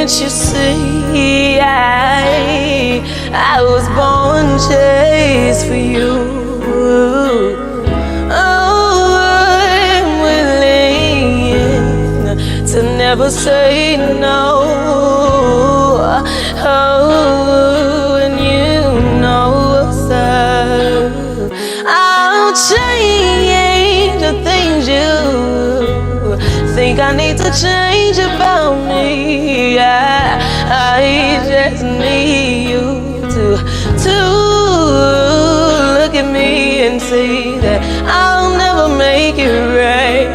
Can't you see I was born just for you? Oh, I'm willing to never say no. Oh, and you know so. I'll change the things you think I need to change about me. I just need you to look at me and see that I'll never make it right.